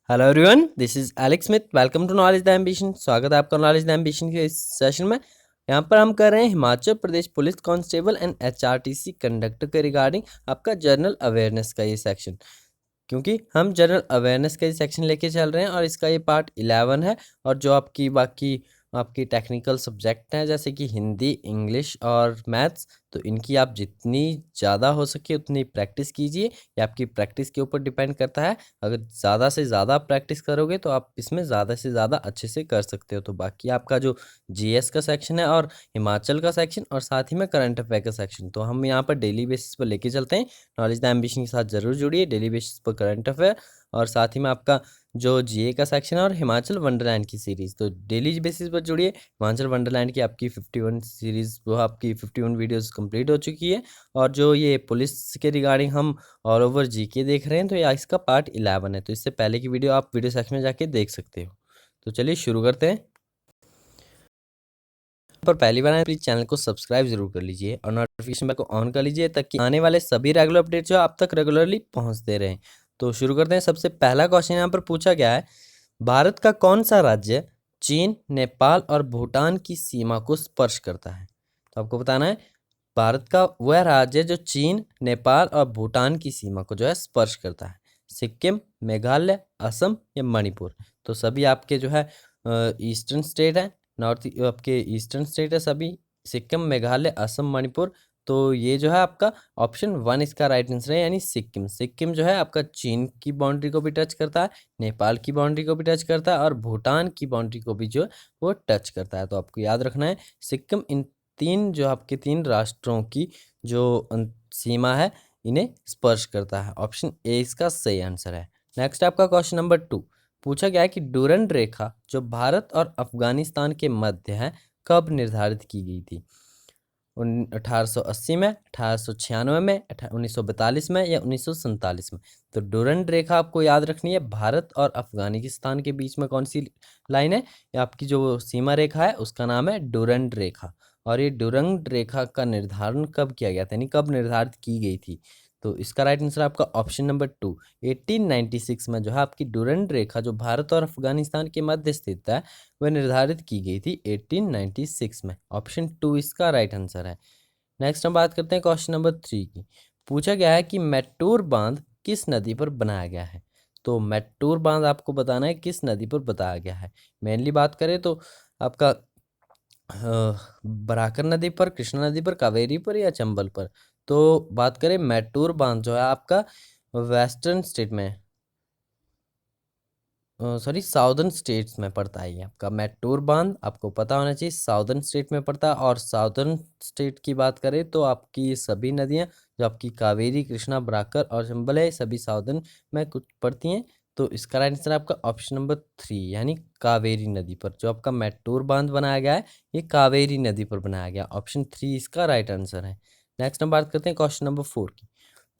Hello everyone, this is Alex Smith. Welcome to knowledge the ambition. स्वागत है आपका knowledge the ambition के इस सेशन में। यहाँ पर हम कर रहे हैं Himachal Pradesh police constable and HRTC conductor के रिगार्डिंग आपका जनरल अवेयरनेस का ये सेक्शन, क्योंकि हम जनरल अवेयरनेस का ये सेक्शन लेके चल रहे हैं और इसका ये पार्ट 11 है। और जो आपकी बाकी आपकी टेक्निकल सब्जेक्ट हैं जैसे कि हिंदी, इंग्लिश और मैथ्स, तो इनकी आप जितनी ज़्यादा हो सके उतनी प्रैक्टिस कीजिए। ये आपकी प्रैक्टिस के ऊपर डिपेंड करता है। अगर ज़्यादा से ज़्यादा प्रैक्टिस करोगे तो आप इसमें ज़्यादा से ज़्यादा अच्छे से कर सकते हो। तो बाकी आपका जो जीएस का सेक्शन है और हिमाचल का सेक्शन और साथ ही में करंट अफेयर का सेक्शन, तो हम यहाँ पर डेली बेसिस पर लेके चलते हैं। नॉलेज द एम्बिशन के साथ ज़रूर जुड़िए। डेली बेसिस पर करंट अफेयर और साथ ही में आपका जो जीए का सेक्शन है और हिमाचल वंडरलैंड की सीरीज़, तो डेली बेसिस पर जुड़िए। हिमाचल वंडरलैंड की आपकी 51 सीरीज़, वो आपकी 51 वीडियोस कंप्लीट हो चुकी है। और जो ये पुलिस के रिगार्डिंग हम ऑल ओवर जीके देख रहे हैं, तो ये इसका पार्ट 11 है। तो इससे पहले की वीडियो आप वीडियो सेक्शन में जाके देख सकते हो। तो चलिए शुरू करते हैं। पर पहली बार आए प्लीज चैनल को सब्सक्राइब जरूर कर लीजिए और नोटिफिकेशन बेल को ऑन कर लीजिए ताकि आने वाले सभी रेगुलर अपडेट जो आप तक रेगुलरली पहुंचते रहें। तो शुरू करते हैं। सबसे पहला क्वेश्चन यहाँ पर पूछा गया है, भारत का कौन सा राज्य चीन, नेपाल और भूटान की सीमा को स्पर्श करता है? तो आपको बताना है भारत का वह राज्य जो चीन, नेपाल और भूटान की सीमा को जो है स्पर्श करता है। सिक्किम, मेघालय, असम या मणिपुर? तो सभी आपके जो है ईस्टर्न स्टेट है, नॉर्थ आपके ईस्टर्न स्टेट है सभी, सिक्किम, मेघालय, असम, मणिपुर। तो ये जो है आपका ऑप्शन 1 इसका राइट आंसर है, यानी सिक्किम। सिक्किम जो है आपका चीन की बाउंड्री को भी टच करता है, नेपाल की बाउंड्री को भी टच करता है और भूटान की बाउंड्री को भी जो वो टच करता है। तो आपको याद रखना है सिक्किम इन तीन जो आपके तीन राष्ट्रों की जो सीमा है इन्हें स्पर्श करता है। ऑप्शन ए इसका सही आंसर है। नेक्स्ट आपका क्वेश्चन नंबर 2 पूछा गया है कि डूरंड रेखा जो भारत और अफगानिस्तान के मध्य है कब निर्धारित की गई थी? 1880 में, 1896 में, 1942 में या 1947 में? तो डूरंड रेखा आपको याद रखनी है, भारत और अफगानिस्तान के बीच में कौन सी लाइन है? ये आपकी जो सीमा रेखा है उसका नाम है डूरंड रेखा। और ये डूरंड रेखा का निर्धारण कब किया गया था, यानी कब निर्धारित की गई थी? तो इसका राइट आंसर आपका ऑप्शन नंबर 2, 1896 में जो है आपकी डूरंड रेखा जो भारत और अफगानिस्तान के मध्य स्थित है वह निर्धारित की गई थी 1896 में। ऑप्शन 2 इसका राइट आंसर है। नेक्स्ट हम बात करते हैं क्वेश्चन नंबर 3 की। पूछा गया है कि मैटूर बांध किस नदी पर बनाया गया है? तो मैटूर बांध आपको बताना है किस नदी पर बताया गया है। मेनली बात करें तो आपका बराकर नदी पर, कृष्णा नदी पर, कावेरी पर या चंबल पर? तो बात करें मैटूर बांध जो है आपका वेस्टर्न स्टेट में, सॉरी साउदर्न स्टेट्स में पड़ता है। ये आपका मैटूर बांध आपको पता होना चाहिए साउदर्न स्टेट में पड़ता है। और साउदर्न स्टेट की बात करें तो आपकी सभी नदियाँ जो आपकी कावेरी, कृष्णा, बराकर और चंबल है सभी साउदर्न में कुछ पड़ती हैं। तो इसका राइट आंसर आपका ऑप्शन नंबर 3 यानी कावेरी नदी पर जो आपका मैटूर बांध बनाया गया है ये कावेरी नदी पर बनाया गया। ऑप्शन 3 इसका राइट आंसर है। नेक्स्ट हम बात करते हैं क्वेश्चन नंबर 4 की।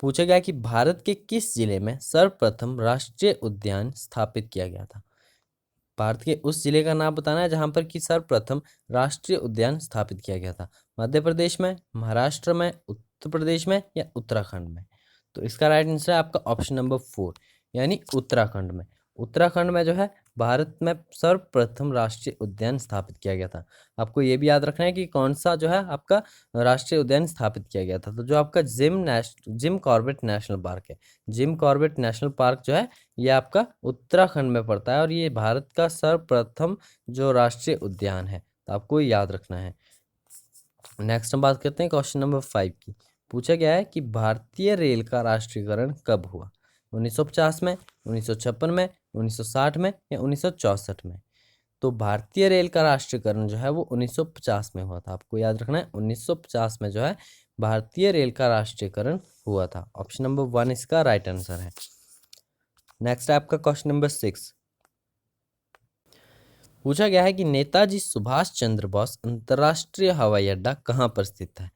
पूछा गया कि भारत के किस जिले में सर्वप्रथम राष्ट्रीय उद्यान स्थापित किया गया था? भारत के उस जिले का नाम बताना है जहां पर कि सर्वप्रथम राष्ट्रीय उद्यान स्थापित किया गया था। मध्य प्रदेश में, महाराष्ट्र में, उत्तर प्रदेश में या उत्तराखंड में? तो इसका राइट आंसर है आपका ऑप्शन नंबर 4 यानी उत्तराखंड में। उत्तराखंड में जो है भारत में सर्वप्रथम राष्ट्रीय उद्यान स्थापित किया गया था। आपको ये भी याद रखना है कि कौन सा जो है आपका राष्ट्रीय उद्यान स्थापित किया गया था। तो जो आपका जिम कॉर्बेट नेशनल पार्क है, जिम कॉर्बेट नेशनल पार्क जो है ये आपका उत्तराखंड में पड़ता है और ये भारत का सर्वप्रथम जो राष्ट्रीय उद्यान है। तो आपको याद रखना है। नेक्स्ट हम बात करते हैं क्वेश्चन नंबर 5 की। पूछा गया है कि भारतीय रेल का राष्ट्रीयकरण कब हुआ? 1950 में, 1956 में, 1960 में या 1964 में? तो भारतीय रेल का राष्ट्रीयकरण जो है वो 1950 में हुआ था। आपको याद रखना है 1950 में जो है भारतीय रेल का राष्ट्रीयकरण हुआ था। ऑप्शन नंबर 1 इसका राइट आंसर है। नेक्स्ट है आपका क्वेश्चन नंबर 6। पूछा गया है कि नेताजी सुभाष चंद्र बोस अंतर्राष्ट्रीय हवाई अड्डा कहाँ पर स्थित है?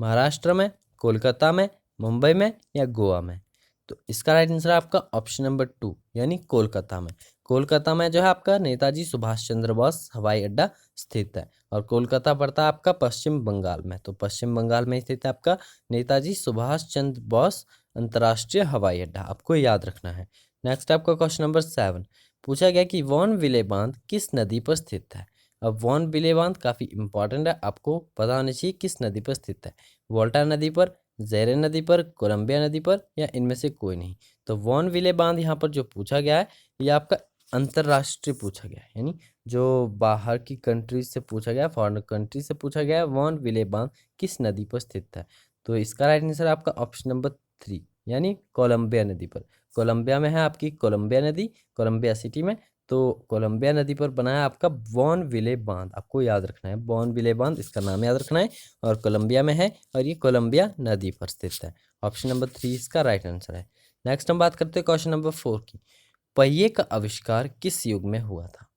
महाराष्ट्र में, कोलकाता में, मुंबई में या गोवा में? तो इसका राइट आंसर है आपका ऑप्शन नंबर 2 यानी कोलकाता में। कोलकाता में जो है आपका नेताजी सुभाष चंद्र बोस हवाई अड्डा स्थित है, और कोलकाता पड़ता है आपका पश्चिम बंगाल में। तो पश्चिम बंगाल में स्थित है आपका नेताजी सुभाष चंद्र बोस अंतर्राष्ट्रीय हवाई अड्डा, आपको याद रखना है। नेक्स्ट आपका क्वेश्चन नंबर 7 पूछा गया कि वॉन विले बांध किस नदी पर स्थित है। अब वॉन विले बांध काफ़ी इंपॉर्टेंट है, आपको पता होना चाहिए किस नदी पर स्थित है। वोल्टा नदी पर, ज़ेरे नदी पर, कोलंबिया नदी पर, या इनमें से कोई नहीं। तो वॉन विले बांध यहाँ पर जो पूछा गया है ये आपका अंतर्राष्ट्रीय पूछा गया है, यानी जो बाहर की कंट्रीज से पूछा गया, फॉरेन कंट्री से पूछा गया है, वॉन विले बांध किस नदी पर स्थित है। तो इसका राइट आंसर आपका ऑप्शन नंबर 3 यानी कोलंबिया नदी पर। कोलंबिया में है आपकी कोलंबिया नदी, कोलंबिया सिटी में। तो कोलंबिया नदी पर बना है आपका वॉन विले बांध, आपको याद रखना है वॉन विले बांध, इसका नाम याद रखना है, और कोलंबिया में है, और ये कोलंबिया नदी पर स्थित है। ऑप्शन नंबर 3 इसका राइट आंसर है। नेक्स्ट हम बात करते हैं क्वेश्चन नंबर 4 की। पहिए का आविष्कार किस युग में हुआ था।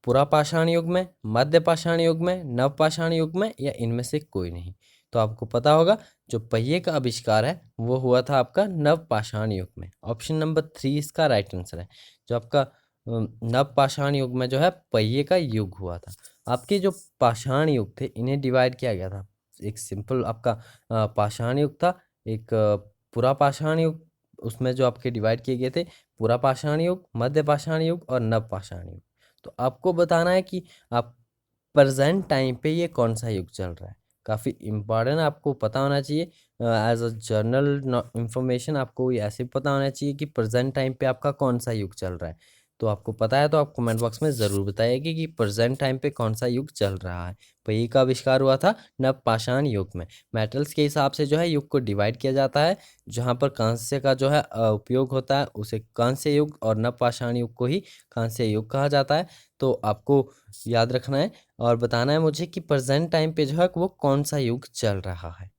पुरापाषाण युग में, मध्य पाषाण युग में, नवपाषाण युग में, या इनमें से कोई नहीं। तो आपको पता होगा जो पहिए का आविष्कार है वो हुआ था आपका नवपाषाण युग में। ऑप्शन नंबर 3 इसका राइट आंसर है। जो आपका नवपाषाण युग में जो है पहिए का युग हुआ था। आपके जो पाषाण युग थे इन्हें डिवाइड किया गया था। एक सिंपल आपका पाषाण युग था, एक पुरापाषाण युग, उसमें जो आपके डिवाइड किए गए थे पुरापाषाण युग, मध्य पाषाण युग और नवपाषाण युग। तो आपको बताना है कि आप प्रेजेंट टाइम पे ये कौन सा युग चल रहा है। काफ़ी इम्पॉर्टेंट, आपको पता होना चाहिए एज अ जर्नल इंफॉर्मेशन। आपको ये ऐसे पता होना चाहिए कि प्रेजेंट टाइम पे आपका कौन सा युग चल रहा है। तो आपको पता है तो आप कमेंट बॉक्स में ज़रूर बताइएगा कि प्रेजेंट टाइम पे कौन सा युग चल रहा है। पहिए का आविष्कार हुआ था नवपाषाण युग में। मेटल्स के हिसाब से जो है युग को डिवाइड किया जाता है। जहाँ पर कांस्य का जो है उपयोग होता है उसे कांस्य युग, और नवपाषाण युग को ही कांस्य युग कहा जाता है। तो आपको याद रखना है और बताना है मुझे कि प्रेजेंट टाइम पे जो है वो कौन सा युग चल रहा है।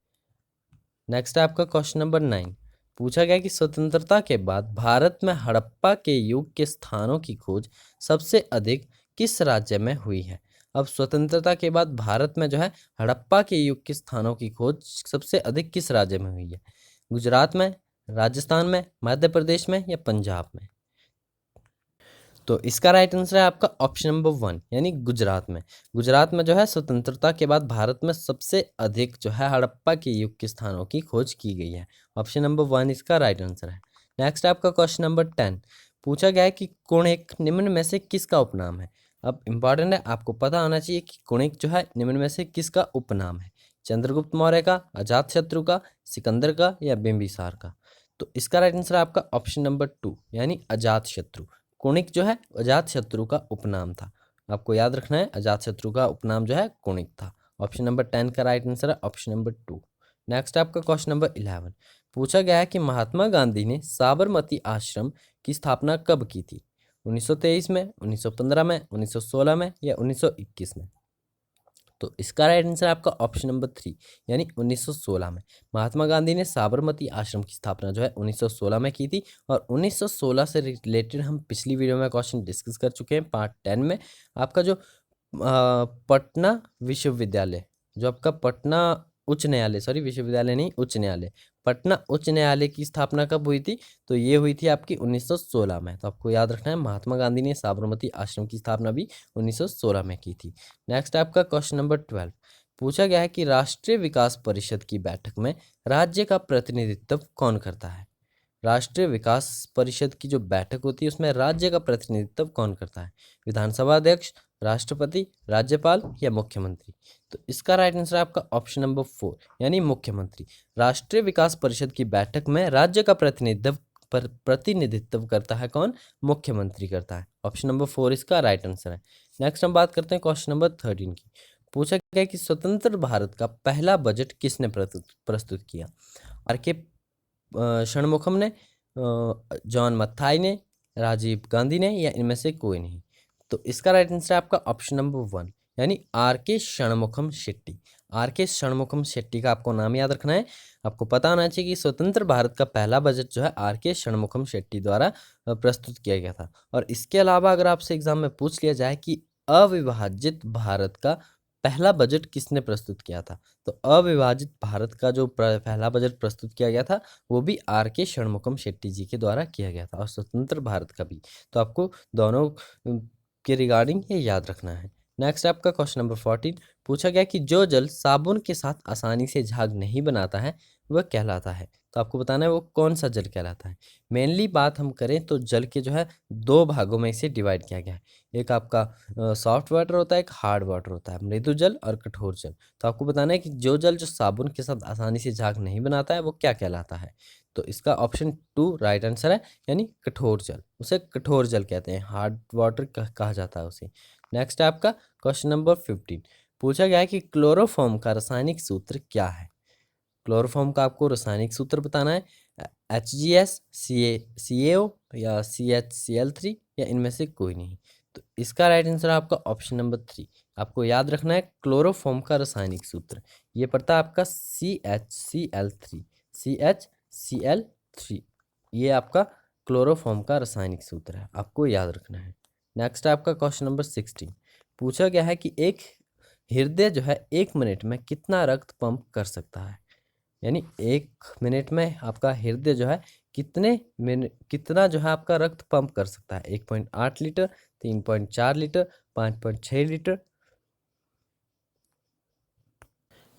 नेक्स्ट है आपका क्वेश्चन नंबर 9 पूछा गया कि स्वतंत्रता के बाद भारत में हड़प्पा के युग के स्थानों की खोज सबसे अधिक किस राज्य में हुई है। अब स्वतंत्रता के बाद भारत में जो है हड़प्पा के युग के स्थानों की खोज सबसे अधिक किस राज्य में हुई है। गुजरात में, राजस्थान में, मध्य प्रदेश में, या पंजाब में। तो इसका राइट आंसर है आपका ऑप्शन नंबर 1 यानी गुजरात में। गुजरात में जो है स्वतंत्रता के बाद भारत में सबसे अधिक जो है हड़प्पा के युग के स्थानों की खोज की गई है। ऑप्शन नंबर 1 इसका राइट आंसर है। नेक्स्ट आपका क्वेश्चन नंबर 10 पूछा गया है कि कुणिक निम्न में से किसका उपनाम है। अब इंपॉर्टेंट है, आपको पता होना चाहिए कि कुणिक जो है निम्न में से किसका उपनाम है। चंद्रगुप्त मौर्य का, अजातशत्रु का, सिकंदर का, या बिंबिसार का। तो इसका राइट आंसर है आपका ऑप्शन नंबर 2 यानी अजातशत्रु। कुणिक जो है अजातशत्रु का उपनाम था। आपको याद रखना है अजातशत्रु का उपनाम जो है कुणिक था। ऑप्शन नंबर 10 का राइट आंसर है ऑप्शन नंबर 2। नेक्स्ट आपका क्वेश्चन नंबर 11 पूछा गया है कि महात्मा गांधी ने साबरमती आश्रम की स्थापना कब की थी। 1923 में, 1915 में, 1916 में, या 1921 में। तो इसका राइट आंसर आपका ऑप्शन नंबर 3 यानी 1916 में। महात्मा गांधी ने साबरमती आश्रम की स्थापना जो है 1916 में की थी। और 1916 से रिलेटेड हम पिछली वीडियो में क्वेश्चन डिस्कस कर चुके हैं पार्ट 10 में। आपका जो पटना विश्वविद्यालय, जो आपका पटना उच्च न्यायालय, सॉरी विश्वविद्यालय नहीं उच्च न्यायालय, पटना उच्च न्यायालय की स्थापना कब हुई थी। तो ये हुई थी आपकी 1916 में। तो आपको याद रखना है महात्मा गांधी ने साबरमती आश्रम की स्थापना भी 1916 में की थी। नेक्स्ट आपका क्वेश्चन नंबर 12 पूछा गया है कि राष्ट्रीय विकास परिषद की बैठक में राज्य का प्रतिनिधित्व कौन करता है। राष्ट्रीय विकास परिषद की जो बैठक होती है उसमें राज्य का प्रतिनिधित्व कौन करता है। विधानसभा अध्यक्ष, राष्ट्रपति, राज्यपाल, या मुख्यमंत्री। तो इसका राइट आंसर आपका ऑप्शन नंबर 4 यानी मुख्यमंत्री। राष्ट्रीय विकास परिषद की बैठक में राज्य का प्रतिनिधित्व करता है कौन, मुख्यमंत्री करता है। ऑप्शन नंबर 4 इसका राइट आंसर है। नेक्स्ट हम बात करते हैं क्वेश्चन नंबर 13 की। पूछा गया कि स्वतंत्र भारत का पहला बजट किसने प्रस्तुत किया। आर के षणमुखम ने, जॉन मथाई ने, राजीव गांधी ने, या इनमें से कोई नहीं। तो इसका राइट आंसर है आपका ऑप्शन नंबर 1 यानी आर के षणमुखम शेट्टी। आर के षणमुखम शेट्टी का आपको नाम याद रखना है। आपको पता होना चाहिए कि स्वतंत्र भारत का पहला बजट जो है आर के षणमुखम शेट्टी द्वारा प्रस्तुत किया गया था। और इसके अलावा अगर आपसे एग्जाम में पूछ लिया जाए कि अविभाजित भारत का पहला बजट किसने प्रस्तुत किया था? तो अविभाजित भारत का जो पहला बजट प्रस्तुत किया गया था वो भी आर के षणमुखम शेट्टी जी के द्वारा किया गया था, और स्वतंत्र भारत का भी। तो आपको दोनों के रिगार्डिंग ये याद रखना है। नेक्स्ट आपका क्वेश्चन नंबर 14 पूछा गया कि जो जल साबुन के साथ आसानी से झाग नहीं बनाता है वह कहलाता है। तो आपको बताना है वो कौन सा जल कहलाता है। मेनली बात हम करें तो जल के जो है दो भागों में इसे डिवाइड किया गया है। एक आपका सॉफ्ट वाटर होता है, एक हार्ड वाटर होता है, मृदु जल और कठोर जल। तो आपको बताना है कि जो जल जो साबुन के साथ आसानी से झाग नहीं बनाता है वो क्या कहलाता है। तो इसका ऑप्शन 2 राइट आंसर है, यानी कठोर जल। उसे कठोर जल कहते हैं, हार्ड वाटर कहा जाता है उसे। नेक्स्ट है आपका क्वेश्चन नंबर 15 पूछा गया है कि क्लोरोफॉर्म का रासायनिक सूत्र क्या है। क्लोरोफॉर्म का आपको रासायनिक सूत्र बताना है। HGS, CaO या CHCl3 या इनमें से कोई नहीं। तो इसका राइट आंसर है आपका ऑप्शन नंबर 3। आपको याद रखना है क्लोरोफॉर्म का रासायनिक सूत्र ये पड़ता है आपका CHCl3। CHCl3 ये आपका क्लोरोफॉर्म का रासायनिक सूत्र है, आपको याद रखना है। नेक्स्ट है आपका क्वेश्चन नंबर 16 पूछा गया है कि एक हृदय जो है 1 मिनट में कितना रक्त पंप कर सकता है। यानी 1 मिनट में आपका हृदय जो है कितना जो है आपका रक्त पंप कर सकता है। 1.8 लीटर, 3.4 लीटर, 5.6 लीटर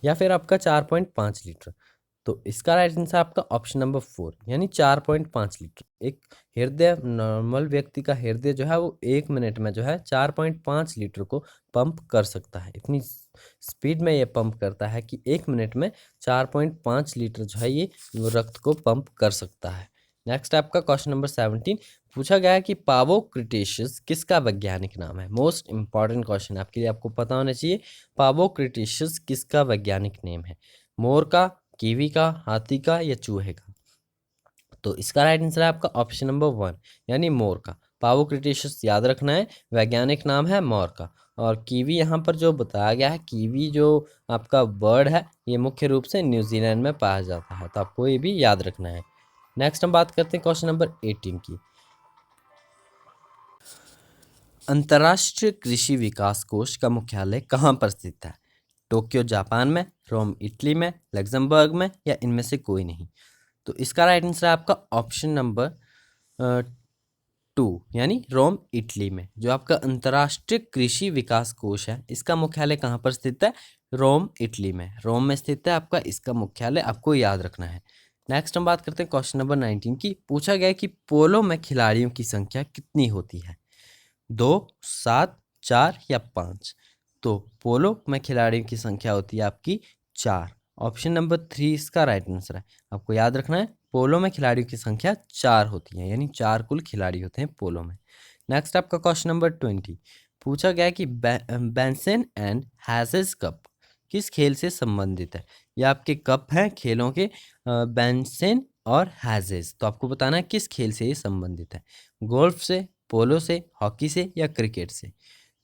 या फिर आपका 4.5 लीटर। तो इसका राइट आंसर आपका ऑप्शन नंबर 4 यानी 4.5 लीटर। एक हृदय नॉर्मल व्यक्ति का हृदय जो है वो 1 मिनट में जो है 4.5 लीटर को पंप कर सकता है। इतनी स्पीड में ये पंप करता है कि 1 मिनट में 4.5 लीटर जो है ये रक्त को पंप कर सकता है। नेक्स्ट आपका क्वेश्चन नंबर 17 पूछा गया है कि पावो क्रिटेशियस किसका वैज्ञानिक नाम है। मोस्ट इंपॉर्टेंट क्वेश्चन आपके लिए, आपको पता होना चाहिए पावो क्रिटेशियस किसका वैज्ञानिक नेम है। मोर का, कीवी का, हाथी का या चूहे का। तो इसका राइट आंसर है आपका ऑप्शन नंबर 1 यानी मोर का। पावो क्रिटेशियस याद रखना है, वैज्ञानिक नाम है मोर का। और कीवी यहाँ पर जो बताया गया है, कीवी जो आपका बर्ड है ये मुख्य रूप से न्यूजीलैंड में पाया जाता है, तो आपको ये भी याद रखना है। नेक्स्ट हम बात करते हैं क्वेश्चन नंबर 18 की। अंतर्राष्ट्रीय कृषि विकास कोष का मुख्यालय कहाँ पर स्थित है। टोक्यो जापान में, रोम इटली में, लग्जमबर्ग में या इनमें से कोई नहीं। तो इसका राइट आंसर है आपका ऑप्शन नंबर 2 यानी रोम इटली में। जो आपका अंतर्राष्ट्रीय कृषि विकास कोष है इसका मुख्यालय कहाँ पर स्थित है, रोम इटली में। रोम में स्थित है आपका इसका मुख्यालय, आपको याद रखना है। नेक्स्ट हम बात करते हैं क्वेश्चन नंबर 19 की। पूछा गया है कि पोलो में खिलाड़ियों की संख्या कितनी होती है, 2, 7, 4 या 5। तो पोलो में खिलाड़ियों की संख्या होती है आपकी 4। ऑप्शन नंबर 3 इसका राइट आंसर है। आपको याद रखना है पोलो में खिलाड़ियों की संख्या 4 होती है, यानी 4 कुल खिलाड़ी होते हैं पोलो में। नेक्स्ट आपका क्वेश्चन नंबर 20 पूछा गया कि बेंसन एंड हैजेस कप किस खेल से संबंधित है। ये आपके कप हैं खेलों के, बेंसन और हैजेस। तो आपको बताना है किस खेल से ये संबंधित है, गोल्फ से, पोलो से, हॉकी से या क्रिकेट से।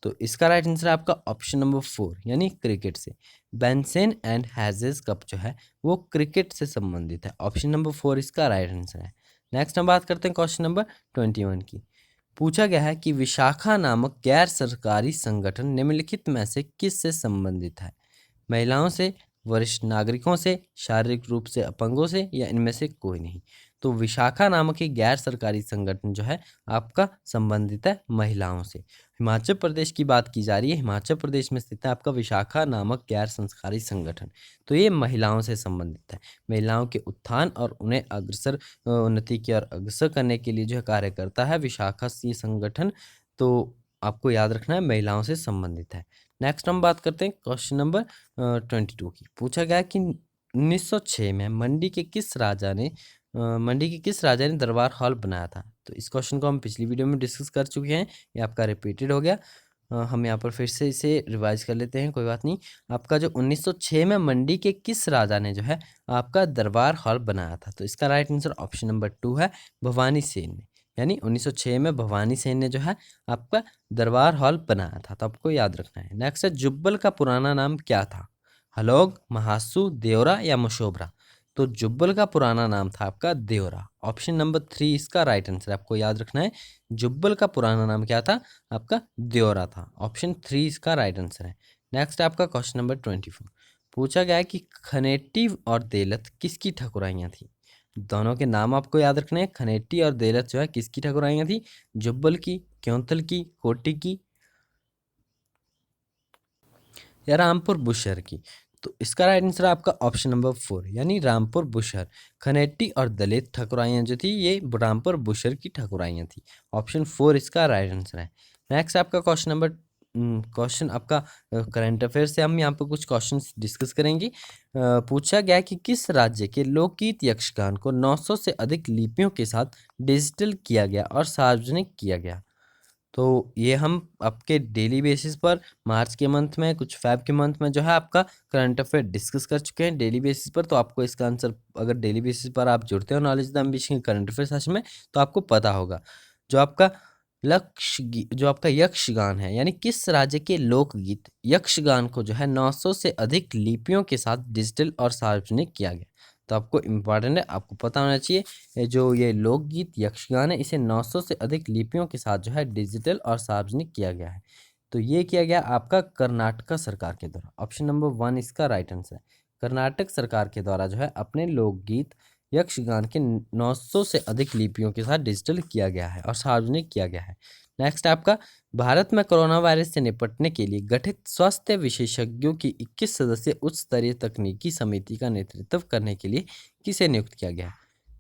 तो इसका राइट आंसर है आपका ऑप्शन नंबर 4 यानी क्रिकेट से। बेंसन एंड हैजेस कप जो है वो क्रिकेट से संबंधित है। ऑप्शन नंबर 4 इसका राइट आंसर है। नेक्स्ट हम बात करते हैं क्वेश्चन नंबर 21 की। पूछा गया है कि विशाखा नामक गैर सरकारी संगठन निम्नलिखित में से किस से संबंधित है। महिलाओं से, वरिष्ठ नागरिकों से, शारीरिक रूप से अपंगों से या इनमें से कोई नहीं। तो विशाखा नामक एक गैर सरकारी संगठन जो है आपका संबंधित है महिलाओं से। हिमाचल प्रदेश की बात की जा रही है, हिमाचल प्रदेश में स्थित है आपका विशाखा नामक गैर सरकारी संगठन। तो ये महिलाओं से संबंधित है, महिलाओं के उत्थान और उन्हें अग्रसर उन्नति की ओर अग्रसर करने के लिए जो है कार्य करता है विशाखा ये संगठन। तो आपको याद रखना है महिलाओं से संबंधित है। नेक्स्ट हम बात करते हैं क्वेश्चन नंबर 22 की। पूछा गया कि 1906 में मंडी के किस राजा ने दरबार हॉल बनाया था। तो इस क्वेश्चन को हम पिछली वीडियो में डिस्कस कर चुके हैं, ये आपका रिपीटेड हो गया। हम यहाँ पर फिर से इसे रिवाइज कर लेते हैं, कोई बात नहीं। आपका जो 1906 में मंडी के किस राजा ने जो है आपका दरबार हॉल बनाया था। तो इसका राइट आंसर ऑप्शन नंबर 2 है, भवानी सेन ने। यानी 1906 में भवानी सेन ने जो है आपका दरबार हॉल बनाया था, तो आपको याद रखना है। नेक्स्ट है जुब्बल का पुराना नाम क्या था, हलोग, महासू, देवरा या मशोबरा। तो जुब्बल का पुराना नाम था आपका देवरा। ऑप्शन नंबर 3 इसका राइट आंसर, आपको याद रखना है जुब्बल का पुराना नाम क्या था आपका देवरा था। ऑप्शन 3 इसका राइट आंसर है। नेक्स्ट आपका क्वेश्चन नंबर 24 पूछा गया है कि खनेटी और देलत किसकी ठकुराइयाँ थी। दोनों के नाम आपको याद रखने हैं। खनेटी और देलत जो है किसकी ठकुराइयाँ थी, जुब्बल की, क्योंतल की, कोटी की या रामपुर बुशहर की। तो इसका राइट आंसर है आपका ऑप्शन नंबर 4 यानी रामपुर बुशहर। खनेटी और दलित ठकुराइयाँ जो थी ये रामपुर बुशहर की ठकुराइयाँ थी। ऑप्शन 4 इसका राइट आंसर है। नेक्स्ट आपका क्वेश्चन आपका करंट अफेयर से हम यहाँ पर कुछ क्वेश्चन डिस्कस करेंगे। पूछा गया कि किस राज्य के लोकगीत यक्षगान को 900 से अधिक लिपियों के साथ डिजिटल किया गया और सार्वजनिक किया गया। तो ये हम आपके डेली बेसिस पर मार्च के मंथ में, कुछ फ़ैब के मंथ में जो है आपका करंट अफेयर डिस्कस कर चुके हैं डेली बेसिस पर। तो आपको इसका आंसर, अगर डेली बेसिस पर आप जुड़ते हो knowledge the ambition current affair session में, तो आपको पता होगा। जो आपका जो आपका यक्षगान है, यानी किस राज्य के लोकगीत यक्षगान को जो है 900 से अधिक लिपियों के साथ डिजिटल और सार्वजनिक किया गया। तो आपको इम्पॉर्टेंट है, आपको पता होना चाहिए जो ये लोकगीत यक्षगान है इसे 900 से अधिक लिपियों के साथ जो है डिजिटल और सार्वजनिक किया गया है। तो ये किया गया आपका कर्नाटक सरकार के द्वारा। ऑप्शन नंबर 1 इसका राइट आंसर है। कर्नाटक सरकार के द्वारा जो है अपने लोकगीत यक्षगान के 900 से अधिक लिपियों के साथ डिजिटल किया गया है और सार्वजनिक किया गया है। नेक्स्ट आपका भारत में कोरोना वायरस से निपटने के लिए गठित स्वास्थ्य विशेषज्ञों की 21 सदस्यीय उच्च स्तरीय तकनीकी समिति का नेतृत्व करने के लिए किसे नियुक्त किया गया है।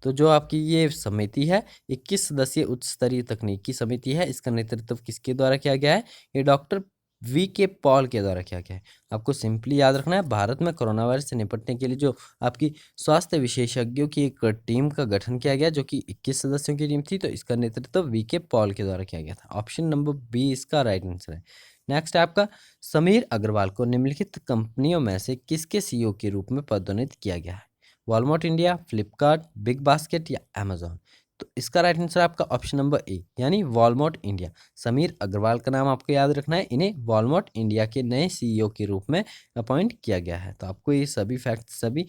तो जो आपकी ये समिति है 21 सदस्यीय उच्च स्तरीय तकनीकी समिति है, इसका नेतृत्व किसके द्वारा किया गया है, ये डॉक्टर वी के पॉल के द्वारा किया गया है। आपको सिंपली याद रखना है, भारत में कोरोना वायरस से निपटने के लिए जो आपकी स्वास्थ्य विशेषज्ञों की एक टीम का गठन किया गया जो कि 21 सदस्यों की टीम थी, तो इसका नेतृत्व वी के पॉल के द्वारा किया गया था। ऑप्शन नंबर बी इसका राइट आंसर है। नेक्स्ट आपका समीर अग्रवाल को निम्नलिखित कंपनियों में से किसके सीईओ के रूप में पदोन्नत किया गया है। Walmart India, Flipkart, big basket या अमेजोन। तो इसका राइट आंसर आपका ऑप्शन नंबर ए यानी वॉलमार्ट इंडिया। समीर अग्रवाल का नाम आपको याद रखना है, इन्हें वॉलमार्ट इंडिया के नए सीईओ के रूप में अपॉइंट किया गया है। तो आपको ये सभी फैक्ट सभी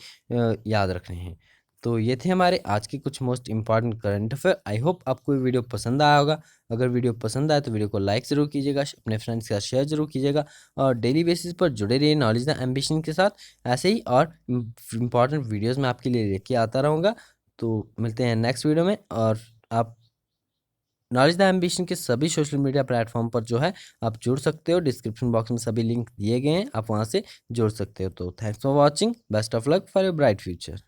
याद रखने हैं। तो ये थे हमारे आज के कुछ most important current affair. I hope आपको ये वीडियो पसंद आया होगा। अगर वीडियो पसंद आए तो वीडियो को लाइक ज़रूर कीजिएगा, अपने फ्रेंड्स के साथ शेयर जरूर कीजिएगा और डेली बेसिस पर जुड़े रहिए नॉलेज द एम्बिशन के साथ। ऐसे ही और इम्पॉर्टेंट वीडियोज़ मैं आपके लिए लेके आता रहूँगा। तो मिलते हैं नेक्स्ट वीडियो में। और आप नॉलेज द एम्बिशन के सभी सोशल मीडिया प्लेटफॉर्म पर जो है आप जुड़ सकते हो। डिस्क्रिप्शन बॉक्स में सभी लिंक दिए गए हैं, आप वहाँ से जुड़ सकते हो। तो thanks for watching, best of luck for your bright future.